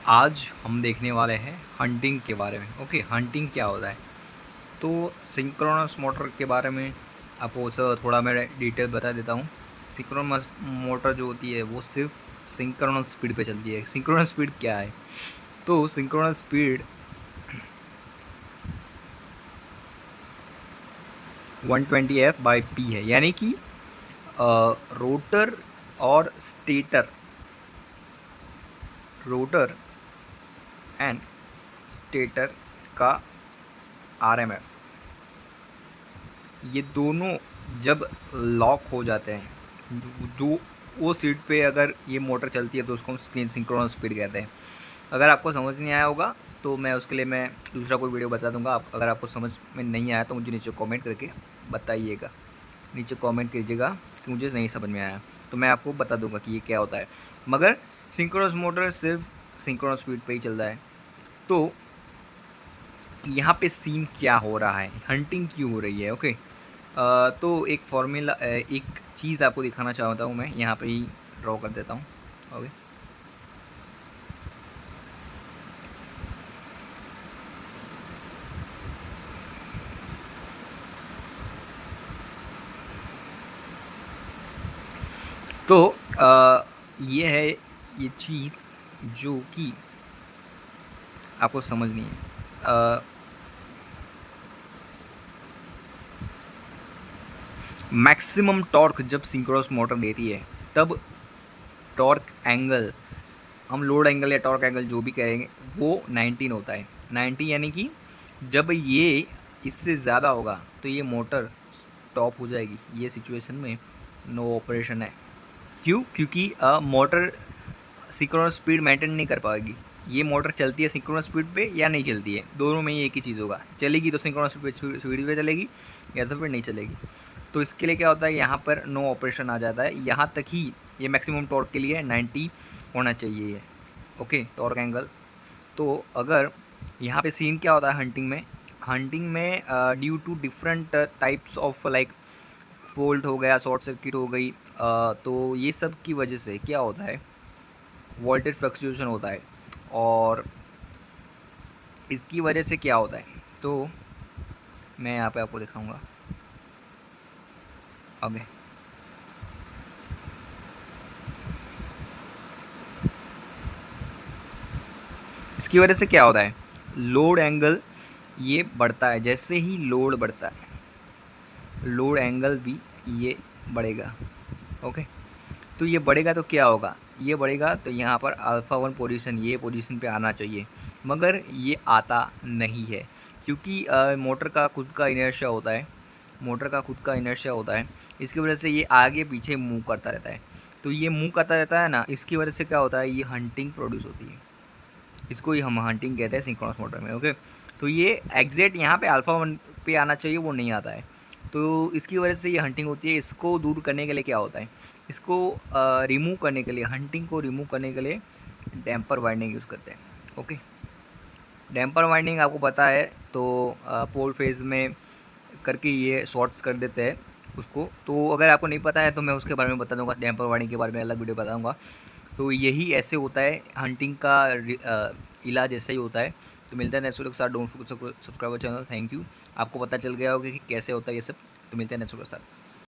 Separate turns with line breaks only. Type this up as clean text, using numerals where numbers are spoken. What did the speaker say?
आज हम देखने वाले हैं हंटिंग के बारे में। ओके, हंटिंग क्या होता है? तो सिंक्रोनस मोटर के बारे में आपको थोड़ा मैं डिटेल बता देता हूँ। सिंक्रोनस मोटर जो होती है वो सिर्फ सिंक्रोनस स्पीड पे चलती है। सिंक्रोनस स्पीड क्या है? तो सिंक्रोनस स्पीड 120 F/P है, यानी कि रोटर और रोटर एंड स्टेटर का RMF, ये दोनों जब लॉक हो जाते हैं, जो वो सीट पे अगर ये मोटर चलती है तो उसको हम सिंक्रोनस स्पीड कहते हैं। अगर आपको समझ नहीं आया होगा तो मैं उसके लिए मैं दूसरा कोई वीडियो बता दूंगा। अगर आपको समझ में नहीं आया तो मुझे नीचे कमेंट करके बताइएगा, नीचे कमेंट कीजिएगा कि मुझे नहीं समझ में आया, तो मैं आपको बता दूंगा कि ये क्या होता है। मगर सिंक्रोनस मोटर सिर्फ सिंक्रोनस स्पीड पे ही चलता है। तो यहाँ पे सीन क्या हो रहा है, हंटिंग क्यों हो रही है? ओके, तो एक फॉर्मूला, एक चीज़ आपको दिखाना चाहता हूँ मैं, यहाँ पे ही ड्रॉ कर देता हूँ। ओके, तो ये है ये चीज़ जो कि आपको समझनी है। मैक्सिमम टॉर्क जब सिंक्रोनस मोटर देती है तब टॉर्क एंगल, हम लोड एंगल या टॉर्क एंगल जो भी कहेंगे, वो 19 होता है। 90 यानी कि जब ये इससे ज़्यादा होगा तो ये मोटर स्टॉप हो जाएगी। ये सिचुएशन में नो ऑपरेशन है। क्यों? क्योंकि मोटर सिंक्रोनस स्पीड मेंटेन नहीं कर पाएगी। ये मोटर चलती है सिंक्रोनस स्पीड पे या नहीं चलती है, दोनों में ही एक ही चीज़ होगा। चलेगी तो सिंक्रोनस स्पीड पे चलेगी, या तो फिर नहीं चलेगी। तो इसके लिए क्या होता है, यहाँ पर नो ऑपरेशन आ जाता है। यहाँ तक ही ये मैक्सिमम टॉर्क के लिए 90 होना चाहिए ये। Okay, torque angle. तो अगर यहाँ पे सीन क्या होता है हंटिंग में due to different types of like fault हो गया, शॉर्ट सर्किट हो गई, तो ये सब की वजह से क्या होता है, वोल्टेज फ्लक्चुएशन होता है। और इसकी वजह से क्या होता है, तो मैं यहाँ पे आपको दिखाऊंगा। ओके, इसकी वजह से क्या होता है, लोड एंगल ये बढ़ता है। जैसे ही लोड बढ़ता है, लोड एंगल भी ये बढ़ेगा। ओके, तो ये बढ़ेगा तो क्या होगा, ये बढ़ेगा तो यहाँ पर α1 पोजीशन, ये पोजीशन पे आना चाहिए, मगर ये आता नहीं है। क्योंकि मोटर का खुद का इनर्शिया होता है, इसकी वजह से ये आगे पीछे मूव करता रहता है। तो ये मूव करता रहता है ना, इसकी वजह से क्या होता है, ये हंटिंग प्रोड्यूस होती है। इसको ही हम हंटिंग कहते हैं सिंक्रोनस मोटर में। ओके, तो ये एग्जैक्ट यहाँ पे α1 पे आना चाहिए, वो नहीं आता है, तो इसकी वजह से ये हंटिंग होती है। इसको दूर करने के लिए क्या होता है, इसको रिमूव करने के लिए, हंटिंग को रिमूव करने के लिए डैम्पर वाइंडिंग यूज़ करते हैं। ओके, डैम्पर वाइंडिंग आपको पता है, तो पोल फेज में करके ये शॉर्ट्स कर देते हैं उसको। तो अगर आपको नहीं पता है तो मैं उसके बारे में बता दूंगा, डैम्पर वाइंडिंग के बारे में अलग वीडियो बताऊंगा। तो यही ऐसे होता है, हंटिंग का इलाज ऐसा ही होता है। तो मिलते हैं नेक्स्ट वीडियो के साथ। Don't forget subscribe channel. Thank you. आपको पता चल गया होगा कि कैसे होता है ये सब। तो मिलते हैं नेक्स्ट वीडियो के साथ।